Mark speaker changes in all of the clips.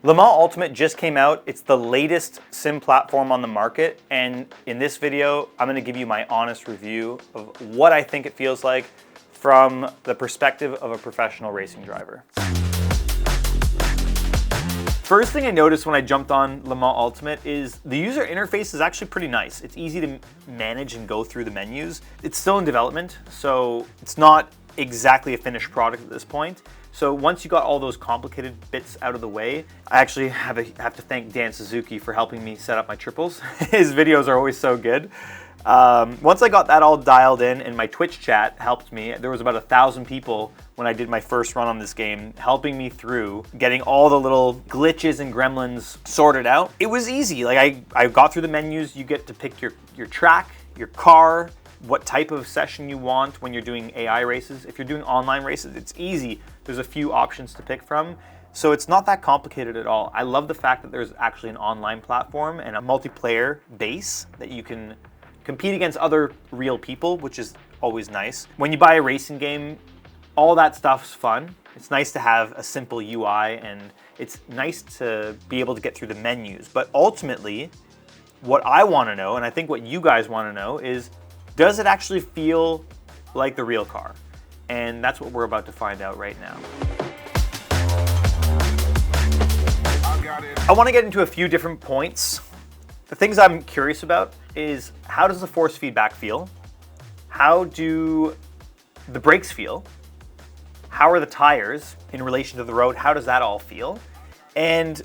Speaker 1: Le Mans Ultimate just came out. It's the latest sim platform on the market, and in this video, I'm going to give you my honest review of what I think it feels like from the perspective of a professional racing driver. First thing I noticed when I jumped on Le Mans Ultimate is the user interface is actually pretty nice. It's easy to manage and go through the menus. It's still in development, so it's not exactly a finished product at this point. So once you got all those complicated bits out of the way, I actually have to thank Dan Suzuki for helping me set up my triples. His videos are always so good. Once I got that all dialed in and my Twitch chat helped me, there was about 1,000 people when I did my first run on this game helping me through getting all the little glitches and gremlins sorted out. It was easy. Like I got through the menus. You get to pick your track, your car, what type of session you want when you're doing AI races. If you're doing online races, it's easy. There's a few options to pick from. So it's not that complicated at all. I love the fact that there's actually an online platform and a multiplayer base that you can compete against other real people, which is always nice. When you buy a racing game, all that stuff's fun. It's nice to have a simple UI and it's nice to be able to get through the menus. But ultimately, what I want to know, and I think what you guys want to know, is does it actually feel like the real car? And that's what we're about to find out right now. I want to get into a few different points. The things I'm curious about is how does the force feedback feel? How do the brakes feel? How are the tires in relation to the road? How does that all feel? And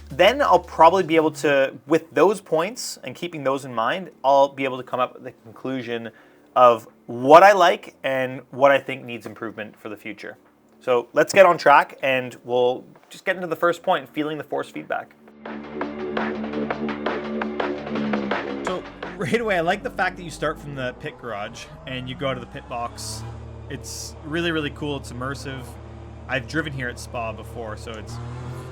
Speaker 1: then I'll probably be able to, with those points and keeping those in mind, I'll be able to come up with the conclusion of what I like and what I think needs improvement for the future. So let's get on track and we'll just get into the first point, feeling the force feedback. So right away, I like the fact that you start from the pit garage and you go to the pit box. It's really, really cool. It's immersive. I've driven here at Spa before, so it's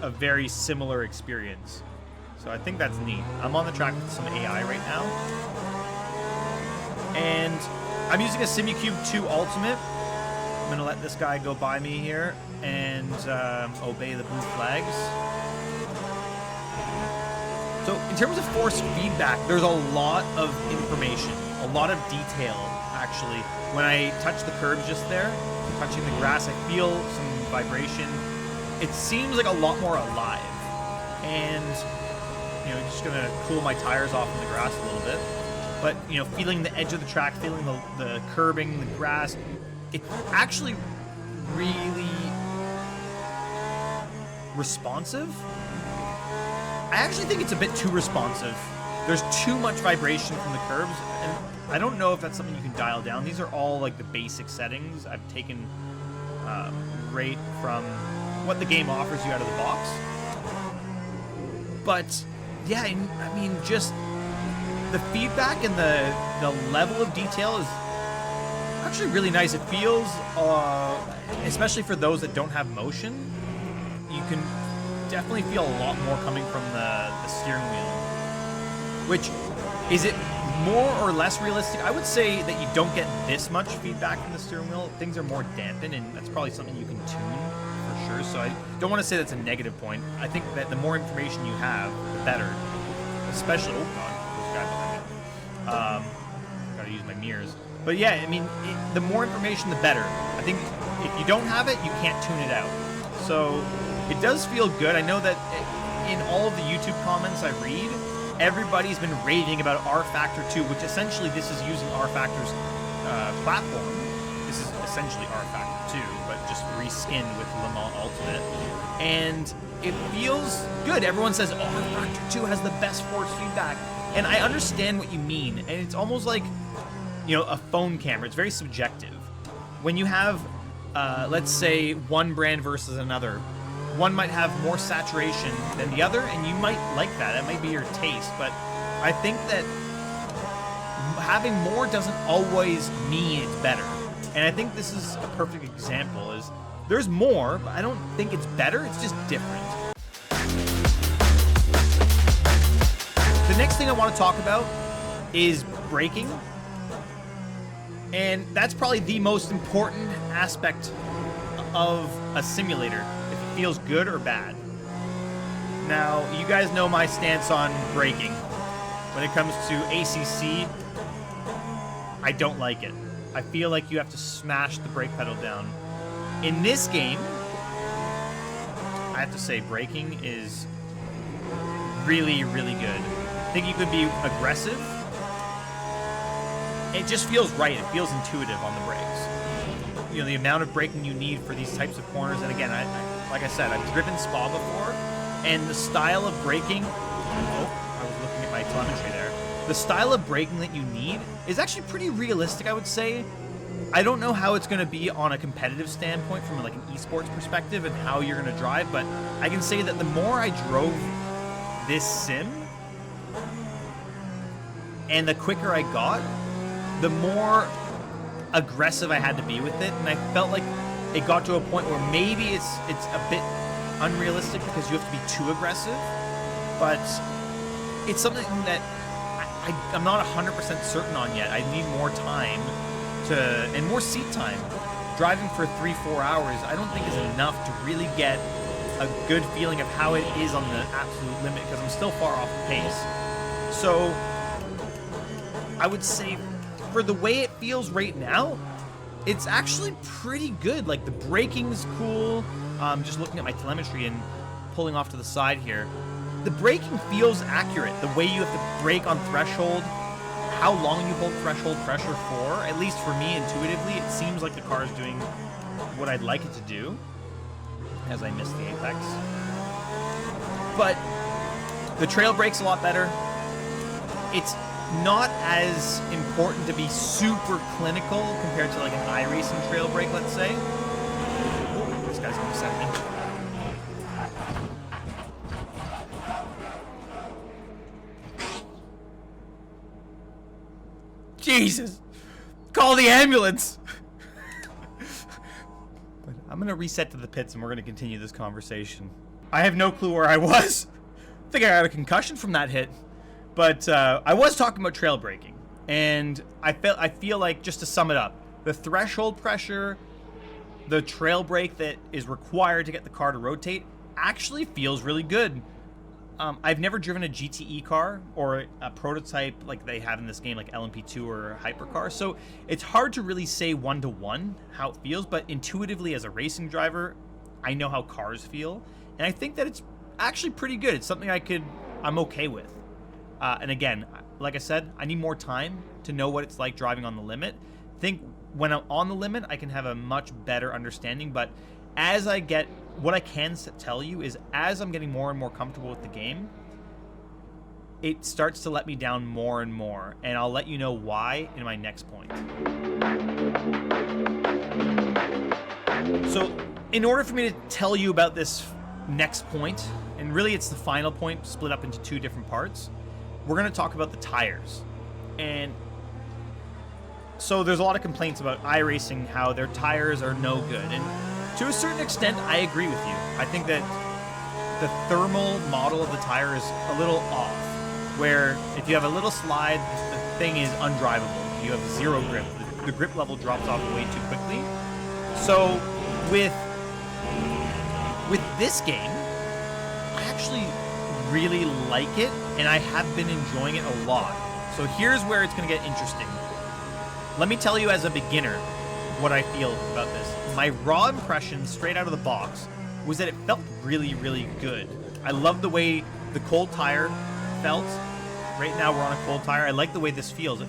Speaker 1: a very similar experience. So I think that's neat. I'm on the track with some AI right now. And I'm using a SimuCube 2 Ultimate. I'm gonna let this guy go by me here and obey the blue flags. So in terms of force feedback, there's a lot of information, a lot of detail actually. When I touch the curbs just there, touching the grass, I feel some vibration. It seems like a lot more alive. And, you know, just gonna cool my tires off in the grass a little bit. But, you know, feeling the edge of the track, feeling the curbing, the grass, it's actually really responsive. I actually think it's a bit too responsive. There's too much vibration from the curbs, and I don't know if that's something you can dial down. These are all like the basic settings I've taken right from what the game offers you out of the box. But yeah, I mean, just the feedback and the level of detail is actually really nice. It feels, especially for those that don't have motion, you can definitely feel a lot more coming from the steering wheel. Which, is it more or less realistic? I would say that you don't get this much feedback from the steering wheel. Things are more dampened, and that's probably something you can tune for sure. So I don't want to say that's a negative point. I think that the more information you have, the better. Especially, oh god, there's a guy behind me. Gotta use my mirrors. But yeah, I mean, the more information, the better. I think if you don't have it, you can't tune it out. So it does feel good. I know that in all of the YouTube comments I read, everybody's been raving about rFactor 2, which essentially this is using rFactor's platform. This is essentially rFactor 2, but just reskinned with Le Mans Ultimate. And it feels good. Everyone says, oh, rFactor 2 has the best force feedback. And I understand what you mean. And it's almost like, you know, a phone camera. It's very subjective. When you have, let's say, one brand versus another, one might have more saturation than the other, and you might like that. That might be your taste, but I think that having more doesn't always mean it's better. And I think this is a perfect example, is there's more, but I don't think it's better, it's just different. The next thing I want to talk about is braking. And that's probably the most important aspect of a simulator, if it feels good or bad. Now, you guys know my stance on braking. When it comes to ACC, I don't like it. I feel like you have to smash the brake pedal down. In this game, I have to say braking is really, really good. I think you could be aggressive. It just feels right. It feels intuitive on the brakes. You know, the amount of braking you need for these types of corners. And again, like I said, I've driven Spa before, and the style of braking, oh, I was looking at my telemetry there. The style of braking that you need is actually pretty realistic, I would say. I don't know how it's going to be on a competitive standpoint from like an esports perspective and how you're going to drive, but I can say that the more I drove this sim and the quicker I got, the more aggressive I had to be with it, and I felt like it got to a point where maybe it's a bit unrealistic because you have to be too aggressive, but it's something that I'm not 100% certain on yet. I need more time and more seat time. Driving for 3-4 hours, I don't think is enough to really get a good feeling of how it is on the absolute limit because I'm still far off the pace. So I would say for the way it feels right now, it's actually pretty good. Like the braking's cool. Just looking at my telemetry and pulling off to the side here, the braking feels accurate. The way you have to brake on threshold, how long you hold threshold pressure for, at least for me intuitively, it seems like the car is doing what I'd like it to do, as I miss the apex. But the trail brake's a lot better. It's not as important to be super clinical compared to like an iRacing trail brake, let's say. Oh, this guy's gonna send me. Jesus! Call the ambulance! But I'm gonna reset to the pits and we're gonna continue this conversation. I have no clue where I was. I think I got a concussion from that hit. But I was talking about trail braking, and I feel like, just to sum it up, the threshold pressure, the trail brake that is required to get the car to rotate actually feels really good. I've never driven a GTE car or a prototype like they have in this game, like LMP2 or Hypercar, so it's hard to really say one-to-one how it feels, but intuitively as a racing driver, I know how cars feel, and I think that it's actually pretty good. It's something I'm okay with. And again, like I said, I need more time to know what it's like driving on the limit. I think when I'm on the limit, I can have a much better understanding, but as I get, what I can tell you is as I'm getting more and more comfortable with the game, it starts to let me down more and more, and I'll let you know why in my next point. So in order for me to tell you about this next point, and really it's the final point split up into two different parts, we're going to talk about the tires. And so there's a lot of complaints about iRacing, how their tires are no good. And to a certain extent, I agree with you. I think that the thermal model of the tire is a little off, where if you have a little slide, the thing is undrivable. You have zero grip. The grip level drops off way too quickly. So with this game, I actually really like it, and I have been enjoying it a lot. So here's where it's going to get interesting. Let me tell you as a beginner what I feel about this. My raw impression straight out of the box was that it felt really, really good. I love the way the cold tire felt. Right now we're on a cold tire. I like the way this feels. You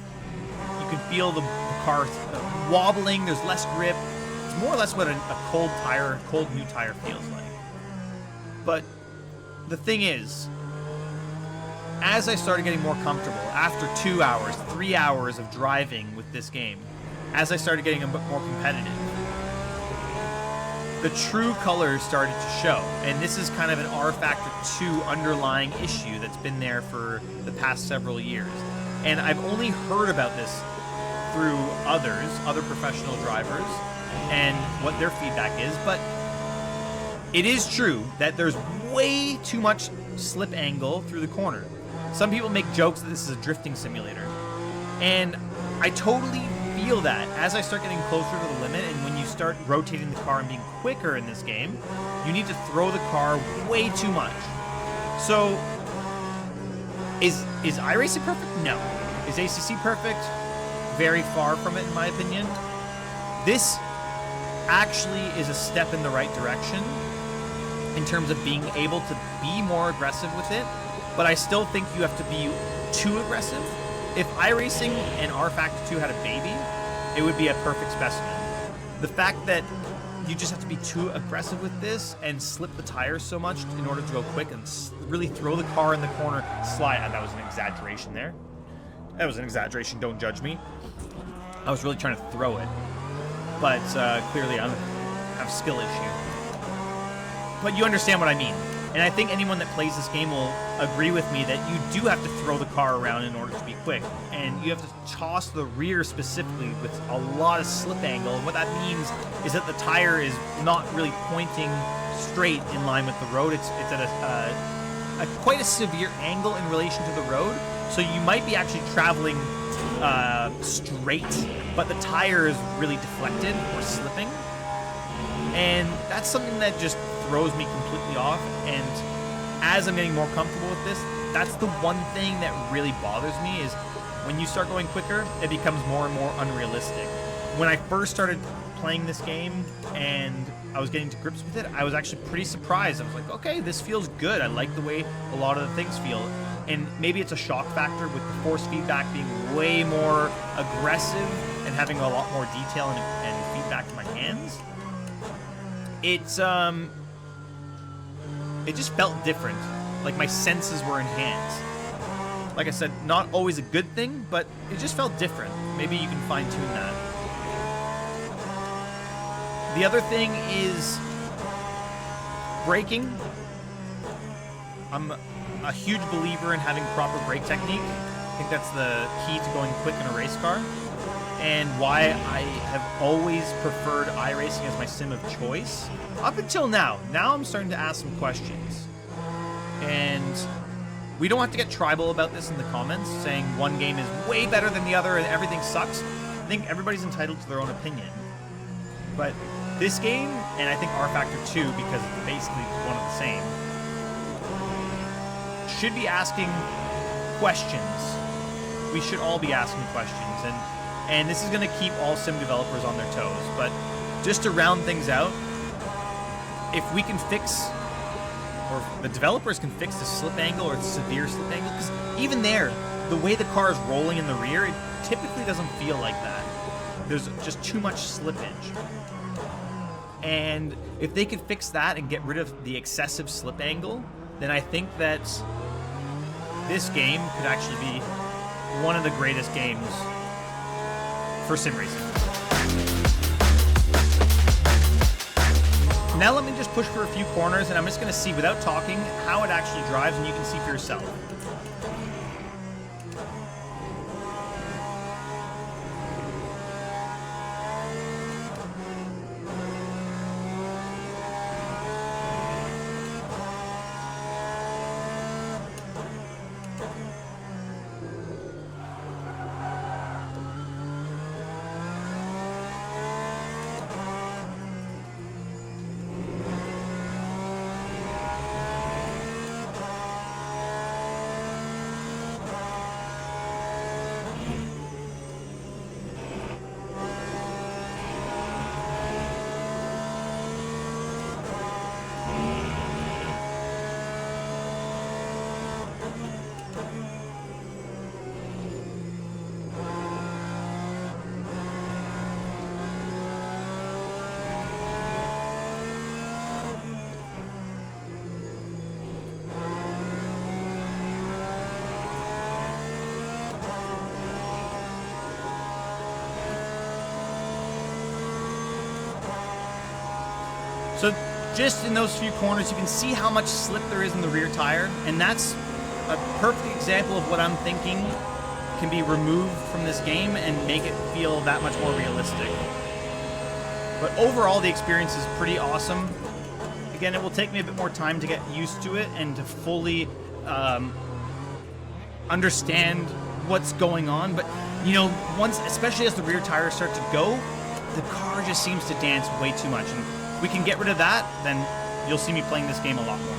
Speaker 1: can feel the car wobbling. There's less grip. It's more or less what a cold new tire feels like. But the thing is, as I started getting more comfortable, after 2 hours, 3 hours of driving with this game, as I started getting a bit more competitive, the true colors started to show. And this is kind of an R Factor 2 underlying issue that's been there for the past several years. And I've only heard about this through other professional drivers, and what their feedback is, but it is true that there's way too much slip angle through the corner. Some people make jokes that this is a drifting simulator, and I totally feel that as I start getting closer to the limit, and when you start rotating the car and being quicker in this game, you need to throw the car way too much. So, is iRacing perfect? No. Is ACC perfect? Very far from it, in my opinion. This actually is a step in the right direction in terms of being able to be more aggressive with it, but I still think you have to be too aggressive. If iRacing and R Factor 2 had a baby, it would be a perfect specimen. The fact that you just have to be too aggressive with this and slip the tires so much in order to go quick and really throw the car in the corner, slide. That was an exaggeration there. That was an exaggeration, don't judge me. I was really trying to throw it. But clearly I have a skill issue. But you understand what I mean. And I think anyone that plays this game will agree with me that you do have to throw the car around in order to be quick. And you have to toss the rear specifically with a lot of slip angle. And what that means is that the tire is not really pointing straight in line with the road. It's at a quite a severe angle in relation to the road. So you might be actually traveling straight, but the tire is really deflected or slipping. And that's something that just throws me completely off, and as I'm getting more comfortable with this, that's the one thing that really bothers me is when you start going quicker, it becomes more and more unrealistic. When I first started playing this game and I was getting to grips with it, I was actually pretty surprised. I was like, okay, this feels good. I like the way a lot of the things feel. And maybe it's a shock factor with the force feedback being way more aggressive and having a lot more detail and feedback to my hands. It just felt different, like my senses were enhanced. Like I said, not always a good thing, but it just felt different. Maybe you can fine-tune that. The other thing is braking. I'm a huge believer in having proper brake technique. I think that's the key to going quick in a race car, and why I have always preferred iRacing as my sim of choice. Up until now. Now I'm starting to ask some questions. And we don't have to get tribal about this in the comments, saying one game is way better than the other and everything sucks. I think everybody's entitled to their own opinion. But this game, and I think R Factor 2, because it's basically one of the same, should be asking questions. We should all be asking questions. And this is going to keep all sim developers on their toes. But just to round things out, if we can fix, or the developers can fix the slip angle or the severe slip angle, because even there, the way the car is rolling in the rear, it typically doesn't feel like that. There's just too much slippage. And if they could fix that and get rid of the excessive slip angle, then I think that this game could actually be one of the greatest games for sim racing. Now let me just push for a few corners, and I'm just going to see, without talking, how it actually drives, and you can see for yourself. So just in those few corners, you can see how much slip there is in the rear tire, and that's a perfect example of what I'm thinking can be removed from this game and make it feel that much more realistic. But overall, the experience is pretty awesome. Again, it will take me a bit more time to get used to it and to fully understand what's going on. But, you know, once, especially as the rear tires start to go, the car just seems to dance way too much. And if we can get rid of that, then you'll see me playing this game a lot more.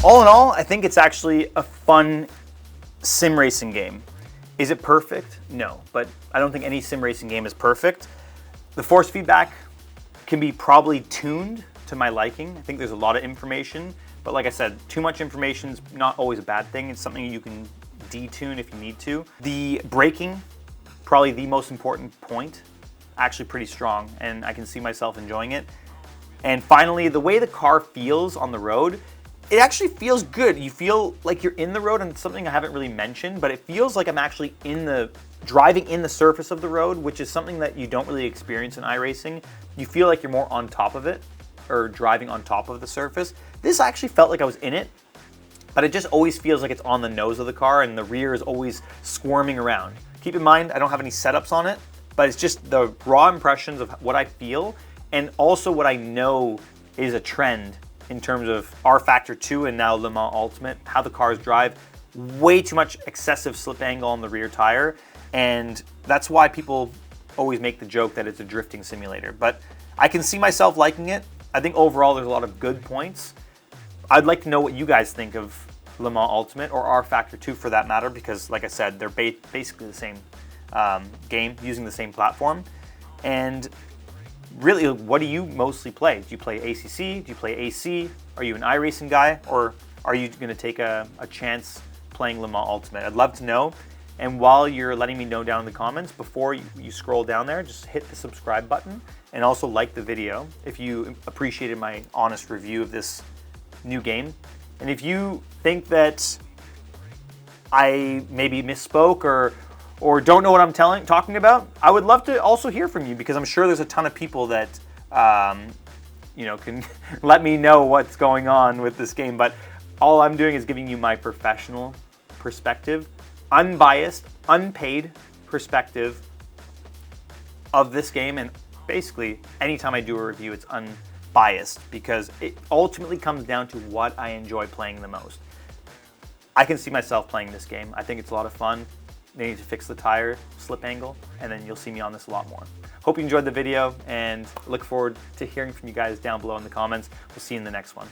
Speaker 2: All in all, I think it's actually a fun sim racing game. Is it perfect? No, but I don't think any sim racing game is perfect. The force feedback can be probably tuned to my liking. I think there's a lot of information, but like I said, too much information is not always a bad thing. It's something you can detune if you need to. The braking, probably the most important point, actually pretty strong, and I can see myself enjoying it. And finally, the way the car feels on the road, it actually feels good. You feel like you're in the road, and it's something I haven't really mentioned, but it feels like I'm actually driving in the surface of the road, which is something that you don't really experience in iRacing. You feel like you're more on top of it, or driving on top of the surface. This actually felt like I was in it, but it just always feels like it's on the nose of the car, and the rear is always squirming around. Keep in mind, I don't have any setups on it, but it's just the raw impressions of what I feel, and also what I know is a trend in terms of R Factor 2 and now Le Mans Ultimate, how the cars drive. Way too much excessive slip angle on the rear tire, and that's why people always make the joke that it's a drifting simulator. But I can see myself liking it. I think overall there's a lot of good points. I'd like to know what you guys think of Le Mans Ultimate, or R Factor 2 for that matter, because like I said, they're basically the same game, using the same platform. And really, what do you mostly play? Do you play ACC? Do you play AC? Are you an iRacing guy? Or are you going to take a chance playing Le Mans Ultimate? I'd love to know. And while you're letting me know down in the comments, before you scroll down there, just hit the subscribe button and also like the video if you appreciated my honest review of this new game. And if you think that I maybe misspoke or don't know what I'm talking about, I would love to also hear from you, because I'm sure there's a ton of people that can let me know what's going on with this game. But all I'm doing is giving you my professional perspective, unbiased, unpaid perspective of this game. And basically, anytime I do a review, it's unbiased, because it ultimately comes down to what I enjoy playing the most. I can see myself playing this game. I think it's a lot of fun. They need to fix the tire slip angle, and then you'll see me on this a lot more. Hope you enjoyed the video, and look forward to hearing from you guys down below in the comments. We'll see you in the next one.